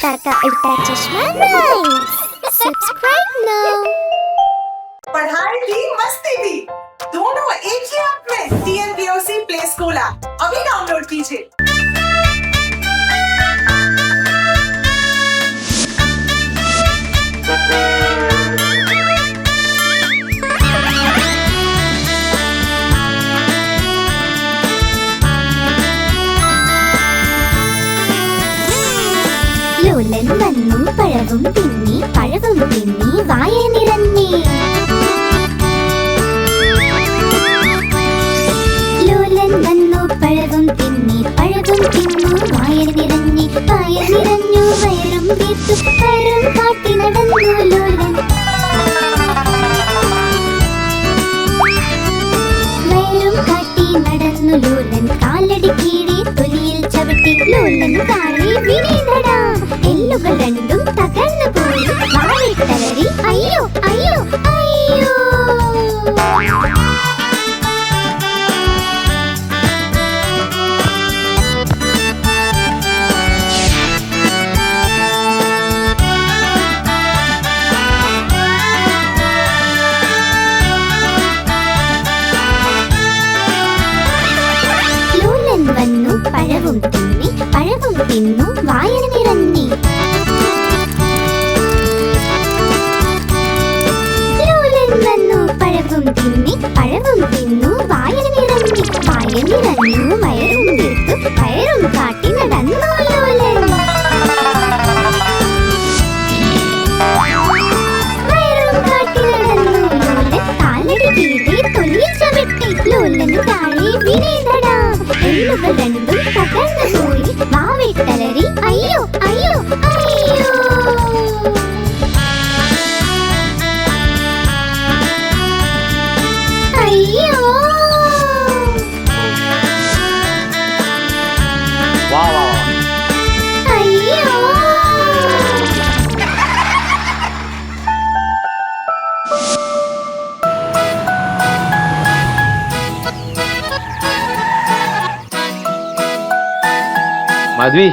अवतार का उल्टा चश्मा राइम्स। Subscribe now. पढ़ाई भी मस्ती भी दोनों एक ही ऐप में। TNPOC प्ले स्कूल ऐप अभी डाउनलोड कीजिए। ലോലൻ വന്നു പഴവും തിന്നി വായ നിറഞ്ഞി. ലോലൻ വന്നു പഴവും തിന്നി വായ നിറഞ്ഞു വയറും വീർത്തു വയറും കാട്ടി നടന്നു ലോലൻ. വയറും കാട്ടി നടന്നു ലോലൻ കാലടി കീഴെ തൊലിയിൽ ചവിട്ടി ലോലൻ കാലി വിനീതടാ. എല്ലുകൾ രണ്ടും തകർന്നു പോയി വാലിട്ടലറി അയ്യോ അയ്യോ അയ്യോ. ലോലൻ വന്നു പഴവും തിന്നു വായ നിറഞ്ഞി. ലോലൻ വന്നു പഴവും തിന്നു വായ നിറഞ്ഞു വയറും വീർത്തു വയറും കാട്ടി നടന്നു ലോലൻ. വയറും കാട്ടി നടന്നു ലോലൻ കാലടി കീഴെ തൊലിയിൽ ചവിട്ടി ലോലന് താഴെ വിനീതടാ. എല്ലുകൾ രണ്ടും തകർന്നു പോയി വാവിട്ടലറി അയ്യോ അയ്യോ അയ്യോ. അയ്യോ അയ്യോ. മാധവി,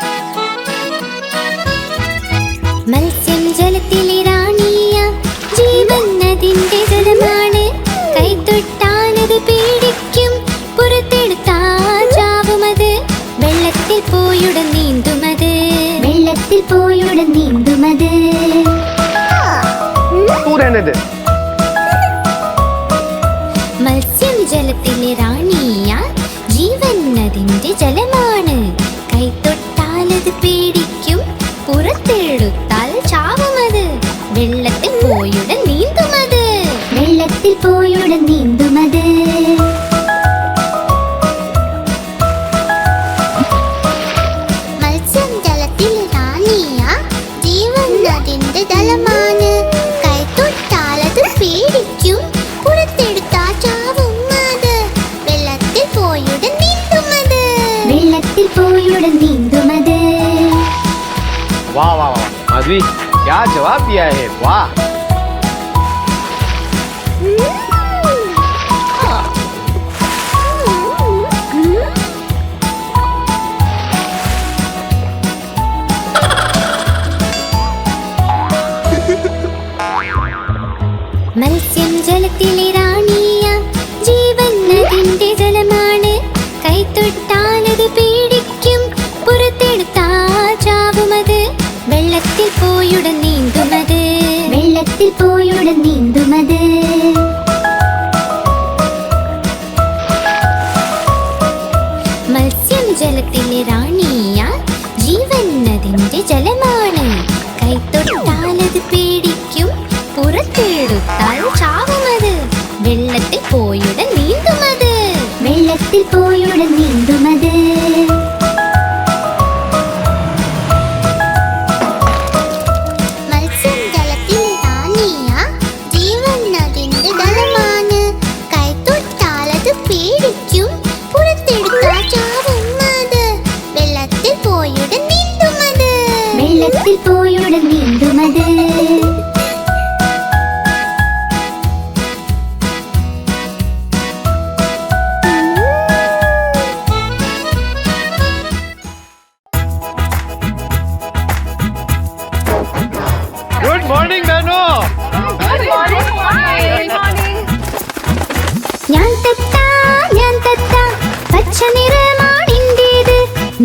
മത്സ്യം ജലത്തിലെ റാണിയ ജീവൻ അതിന്റെ ജലമാണ്. കൈതൊട്ടാലത് പേടിക്കും പുറത്തെടുത്താൽ ചാവുമത്. വെള്ളത്തിൽ പോയുടൻ നീന്തുമത് മത്സ്യം ജലത്തിലെ റാണിയ ജീവൻ അതിന്റെ ജലമാണ്. കൈതൊട്ടാലത് പേടിക്കും പുറത്തെടുത്താൽ ചാവുമത്. വെള്ളത്തിൽ പോയുടൻ നീന്തുമത്. മത്സ്യം ജലത്തിൽ റാണിയ ജീവൻ അതിന്റെ ജലമാണ്. കൈതൊട്ടാലത് പേടിക്കും പുറത്തെടുത്താൽ ചാവുമത്. വെള്ളത്തിൽ പോയുടൻ നീന്തുമത്. वाह वाह वाह माधवी, क्या जवाब दिया है, वाह. മത്സ്യം ജലത്തിലെ റാണിയ ജീവൻ അതിന്റെ ജലമാണ്. കൈതൊട്ടാലത് പേടിക്കും പുറത്തെടുത്താൽ ചാവുമത്. വെള്ളത്തിൽ പോയുടൻ നീന്തുമത്. മത്സ്യം ജലത്തിലെ റാണിയ ജീവൻ അതിന്റെ ജലമാണ്. കൈതൊട്ടാലത് പേടിക്കും പുറത്തെടുത്താൽ ചാവുമത്. വെള്ളത്തിൽ പോയുടൻ നീന്തുമത്. മത്സ്യം ജലത്തിൽ റാണിയ ജീവൻ അതിന്റെ ജലമാണ്. കൈതൊട്ടാലത് പേടിക്കും പുറത്തെടുത്താൽ ചാവുമത്. വെള്ളത്തിൽ പോയുടൻ നീന്തുമത്.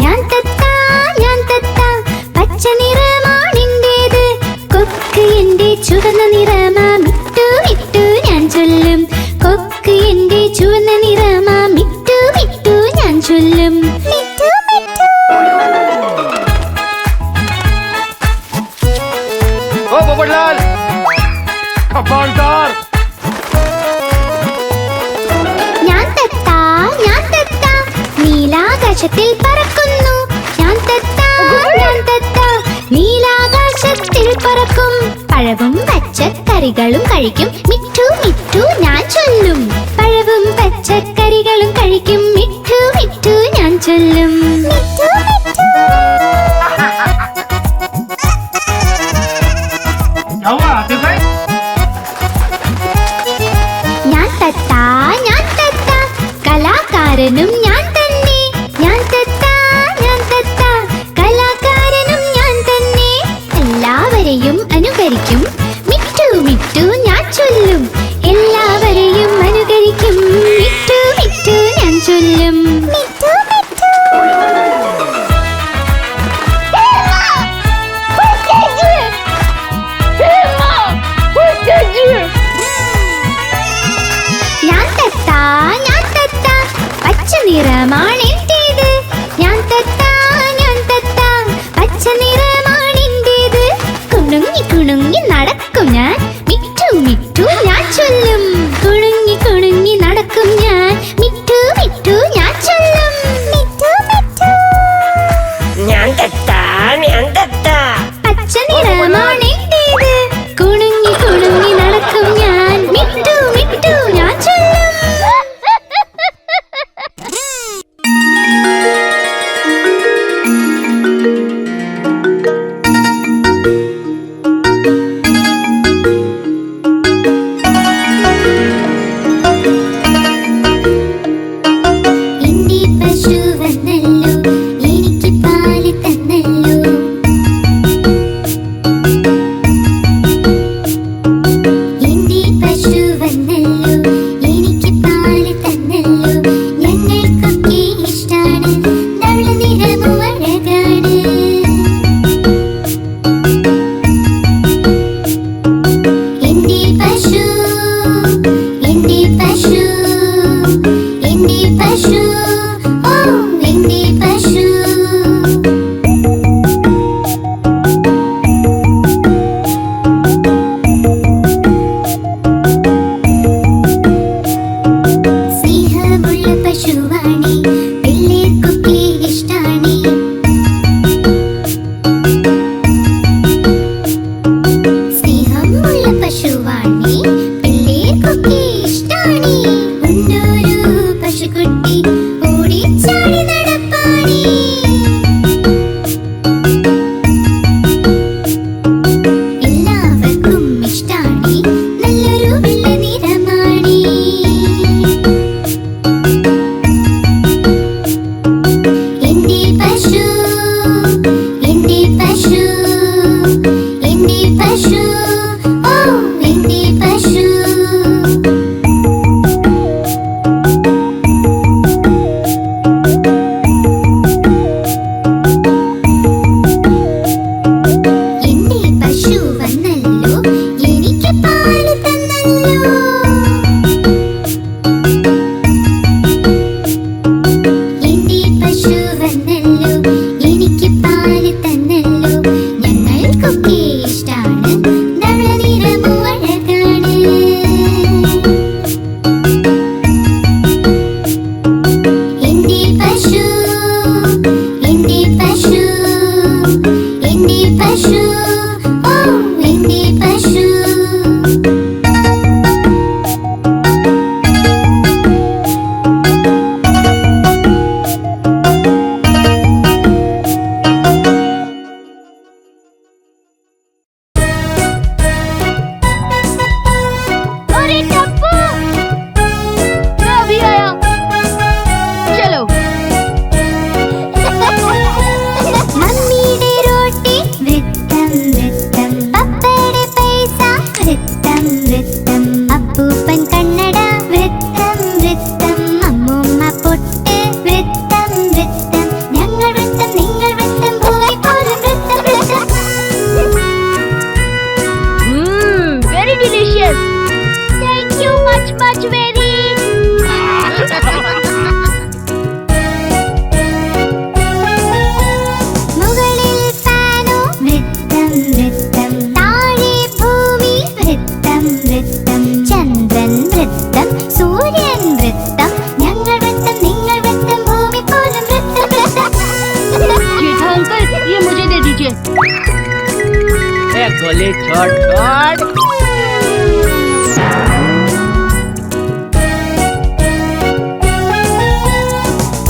ഞാൻ തത്ത പച്ച നിറമാണെന്റേത്. കൊക്ക് എന്റെ ചുവന്ന നിറമാ മിട്ടു മിട്ടു ഞാൻ ചൊല്ലും. കൊക്ക് എന്റെ ചുവന്ന നിറമാ മിട്ടു മിട്ടു ഞാൻ ചൊല്ലും. മിട്ടു മിട്ടു. ഓ പോപ്പട്ലാൽ കമാൻഡർ. ഞാൻ തത്ത നീലാകാശത്തിൽ പറക്കുന്നു. ഞാൻ തത്ത നീലാകാശത്തിൽ പറക്കും. പഴവും പച്ചക്കറികളും കഴിക്കും. മിട്ടു മിട്ടു ഞാൻ ചൊല്ലും. പഴവും പച്ചക്കറികളും കഴിക്കും. മിട്ടു മിട്ടു ഞാൻ ചൊല്ലും. മിട്ടു മിട്ടു. ഞാൻ തത്ത കലാകാരനും ഞാൻ തന്നെ. ഞാൻ തത്ത കലാകാരനും ഞാൻ തന്നെ. എല്ലാവരെയും അനുകരിക്കും. മിട്ടു മിട്ടു ഞാൻ ചൊല്ലും. എല്ലാവരെയും അനുകരിക്കും. മിട്ടു മിട്ടു ഞാൻ ചൊല്ലും. മിട്ടു മിട്ടു. छोले छोड़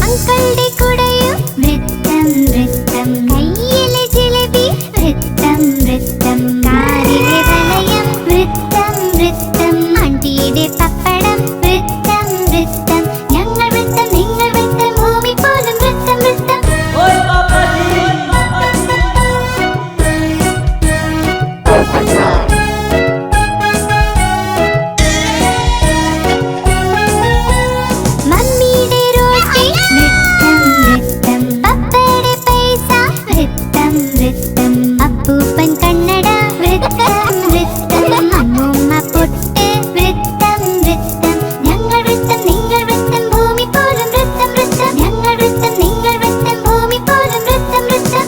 അങ്കിളുടെ കുടയും വൃത്തം വൃത്തം കയ്യിലെ ജിലേബി വൃത്തം വൃത്തം കാറിലെ വലയം വൃത്തം വൃത്തം ആന്റിയുടെ പപ്പടം വൃത്തം വൃത്തം ഞങ്ങൾ വൃത്തം നിങ്ങൾ വൃത്തം ഭൂമി പോലും വൃത്തം വൃത്തം മമ്മിയുടെ റോട്ടി വൃത്തം വൃത്തം പപ്പയുടെ പൈസ വൃത്തം വൃത്തം അപ്പൂപ്പൻ കണ്ണട വൃത്തം വൃത്തം അമ്മൂമ്മ പൊട്ട് വൃത്തം വൃത്തം ഞങ്ങൾ വൃത്തം നിങ്ങൾ വൃത്തം ഭൂമി പോലും വൃത്തം വൃത്തം ഞങ്ങൾ വൃത്തം നിങ്ങൾ വൃത്തം ഭൂമി പോലും വൃത്തം വൃത്തം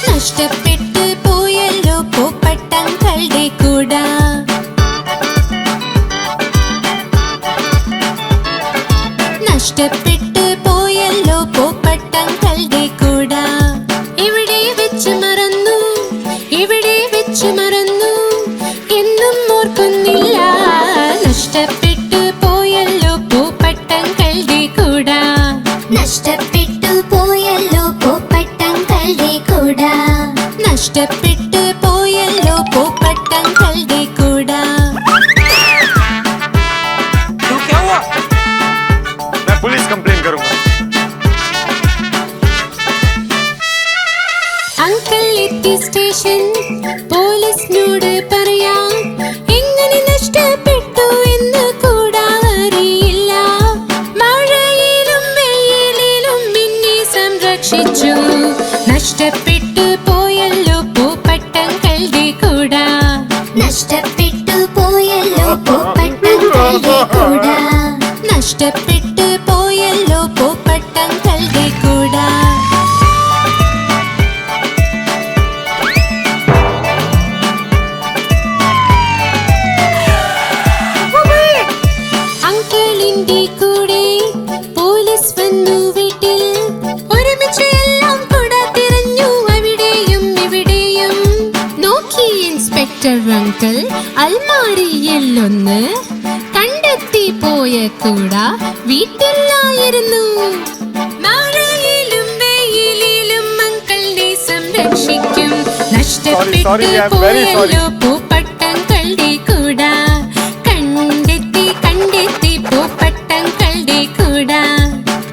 നഷ്ടപ്പെട്ടു പോയല്ലോ പൂപ്പട്ടങ്ങളുടെ കൂട നഷ്ടപ്പെട്ടു പോയല്ലോ പൂപ്പട്ടങ്ങളുടെ കൂട ഇവിടെ വെച്ച് മറന്നു ഇവിടെ വെച്ച് മറന്നു എന്നും ഓർക്കുന്നില്ല നഷ്ടപ്പെട്ടു പോയല്ലോ പൂപ്പട്ടങ്ങളുടെ കൂട നഷ്ടപ്പെട്ടു പോയല്ലോ പൂപ്പട്ടങ്ങളുടെ കൂട നഷ്ടപ്പെട്ടു പോയല്ലോ പൂപ്പട്ടങ്ങളുടെ കൂട तो क्या हुआ? मैं पुलिस कंप्लेन करूंगा। അങ്കിൾ എത്തി സ്റ്റേഷൻ പോലീസിനോട് പറയാം എങ്ങനെ നഷ്ടപ്പെട്ടു എന്ന് കൂടാ അറിയില്ല മഴയിലും വെയിലിലും എന്നെ സംരക്ഷിച്ചു നഷ്ടപ്പെട്ടു പോയല്ലോ പൂപ്പട്ടങ്ങളുടെ കൂട നഷ്ടപ്പെട്ടു പോയല്ലോ പൂപ്പട്ടങ്ങളുടെ കൂട നഷ്ടപ്പെട്ടു പോയല്ലോ പൂപ്പട്ടങ്ങളുടെ കൂട അങ്കിളിന്റെ കൂടെ പോലീസ് വന്നു വീട്ടിൽ ഒരുമിച്ച് എല്ലാം കൂട തിരഞ്ഞു അവിടെയും ഇവിടെയും നോക്കി ഇൻസ്പെക്ടർ അങ്കിൾ അൽമാരിയിലൊന്ന് കണ്ടെത്തി പോയ കൂട വീട്ടിലായിരുന്നു മഴയിലും വെയിലിലും അങ്കിളിനെ സംരക്ഷിക്കും നഷ്ടപ്പെട്ടു sorry, I am very sorry. പോയല്ലോ പൂപ്പട്ടങ്ങളുടെ കൂട കണ്ടെത്തി കണ്ടെത്തി പൂപ്പട്ടങ്ങളുടെ കൂട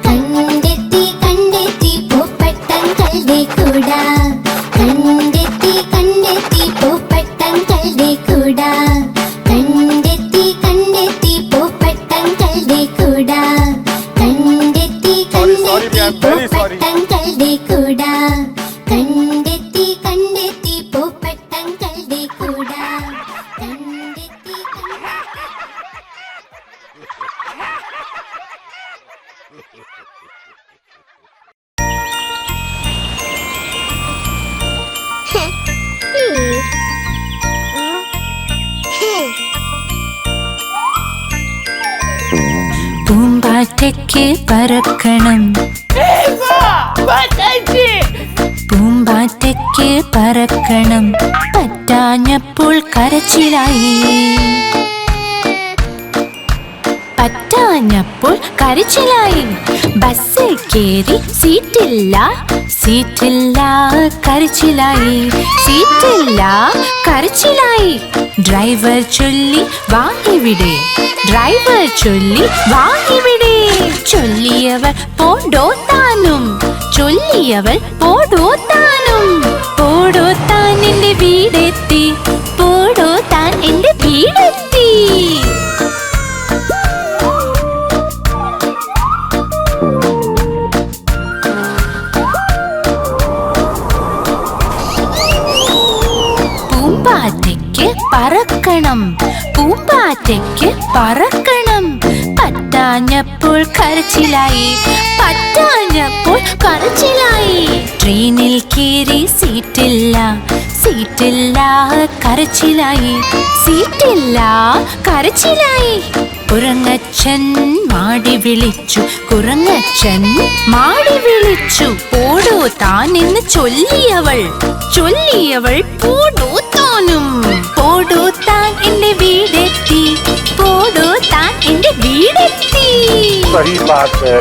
കണ്ടെത്തി കണ്ടെത്തി പൂപ്പട്ടങ്ങളുടെ കൂട കണ്ടെത്തി കണ്ടെത്തി പൂപ്പട്ടങ്ങളുടെ കൂട കണ്ടെത്തി കണ്ടെത്തി പൂപ്പട്ടങ്ങളുടെ കൂട കണ്ടെത്തി sorry, കണ്ടെത്തി I am very sorry. പൂപ്പട്ടങ്ങളുടെ കൂട കണ്ടെത്തി കണ്ടെത്തി പൂപ്പട്ടങ്ങളുടെ കൂട കണ്ടെത്തി പൂമ്പാറ്റയ്ക്ക് പറക്കണം പൂമ്പാറ്റയ്ക്ക് പറക്കണം പറ്റാഞ്ഞപ്പോൾ കരച്ചിലായി പറ്റാഞ്ഞപ്പോൾ കരച്ചിലായി ബസ്സിൽ കേറി സീറ്റില്ല സീറ്റില്ല കരച്ചിലായി സീറ്റില്ല കരച്ചിലായി ഡ്രൈവർ ചൊല്ലി വാ ഇവിടെ ഡ്രൈവർ ചൊല്ലി വാ ഇവിടെ ചൊല്ലിയവർ പോടോ താനും ചൊല്ലിയവൾ പോടോ താനും പോടോ താൻ എന്റെ വീടെത്തി പോടോ താൻ എന്റെ വീടെത്തി പൂമ്പാറ്റയ്ക്ക് പറക്കണം പൂമ്പാറ്റയ്ക്ക് പറക്കണം പറ്റാഞ്ഞപ്പോൾ കരച്ചിലായി പറ്റാഞ്ഞപ്പോൾ കരച്ചിലായി ട്രെയിനിൽ കേറി സീറ്റില്ല സീറ്റില്ല കരച്ചിലായി, സീറ്റില്ല കരച്ചിലായി. കുരങ്ങച്ചൻ മാടി വിളിച്ചു, കുരങ്ങച്ചൻ മാടി വിളിച്ചു. പോടോ താൻ എന്ന് ചൊല്ലിയവൾ, ചൊല്ലിയവൾ പോടോ താനും. പോടോ താൻ എന്റെ വീടെത്തി, പോടോ താൻ എന്റെ വീടെത്തി. सही बात है.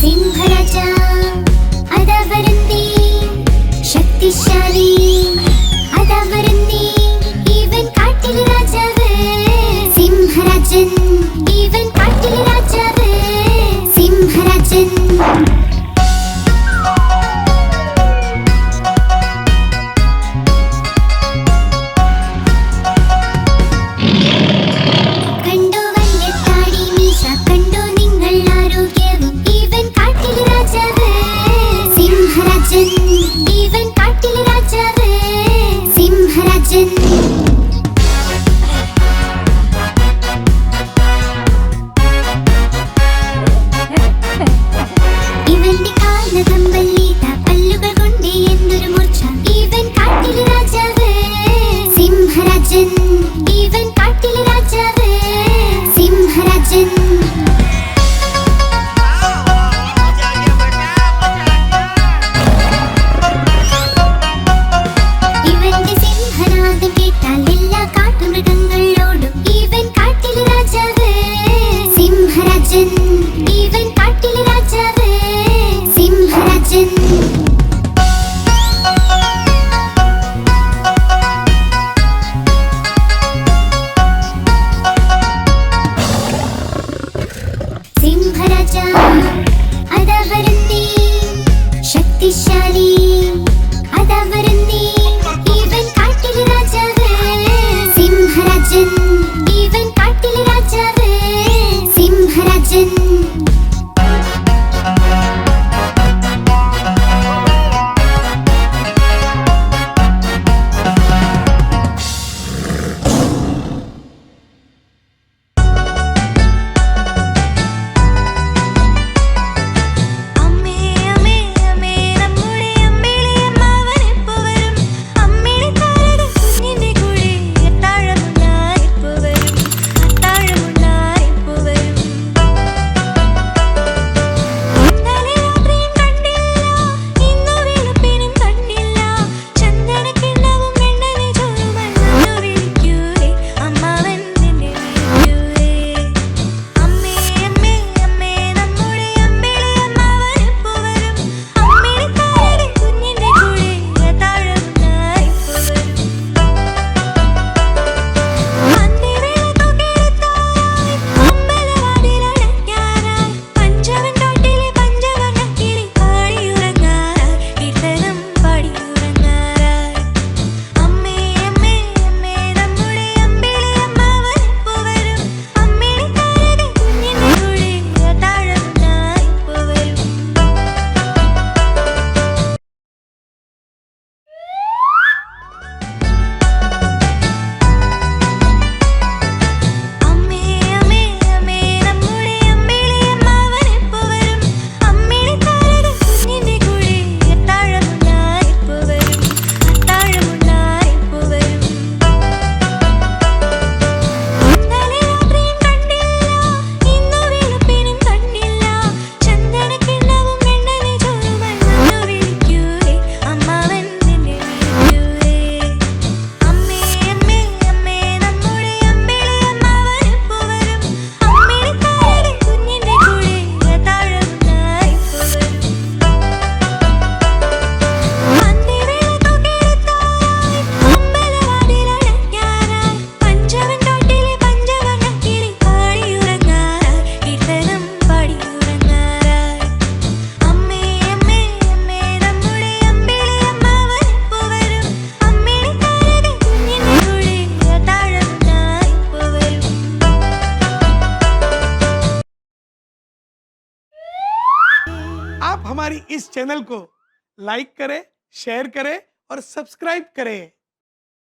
സിംഹരാജ അതാ വരുന്നേ, ശക്തിശാലി അതാ വരുന്നേ, ഇവൻ കാട്ടിലെ രാജാവ്. സിംഹരാജൻ ഇവൻ കാട്ടിലെ രാജാവ്. സിംഹരാജൻ കണ്ടോ വലിയ താടി മീശ, കണ്ടോ നിങ്ങൾ ആരോഗ്യവും, ഇവൻ കാട്ടിലെ രാജാവ്. സിംഹരാജൻ ഇവൻ കാട്ടിലെ രാജാവ്. സിംഹരാജൻ ഇവന്റെ കാലകമ്പല്ലിത പല്ലുകൾ കൊണ്ട് എന്തൊരു മൂർച്ച, ഇവൻ കാട്ടിലെ രാജാവ്. സിംഹരാജൻ ഇവൻ കാട്ടിലെ രാജാവ്. സിംഹരാജൻ ഇവന്റെ സിംഹനാദം കേട്ടാൽ हमारी इस चैनल को लाइक करें, शेयर करें और सब्सक्राइब करें।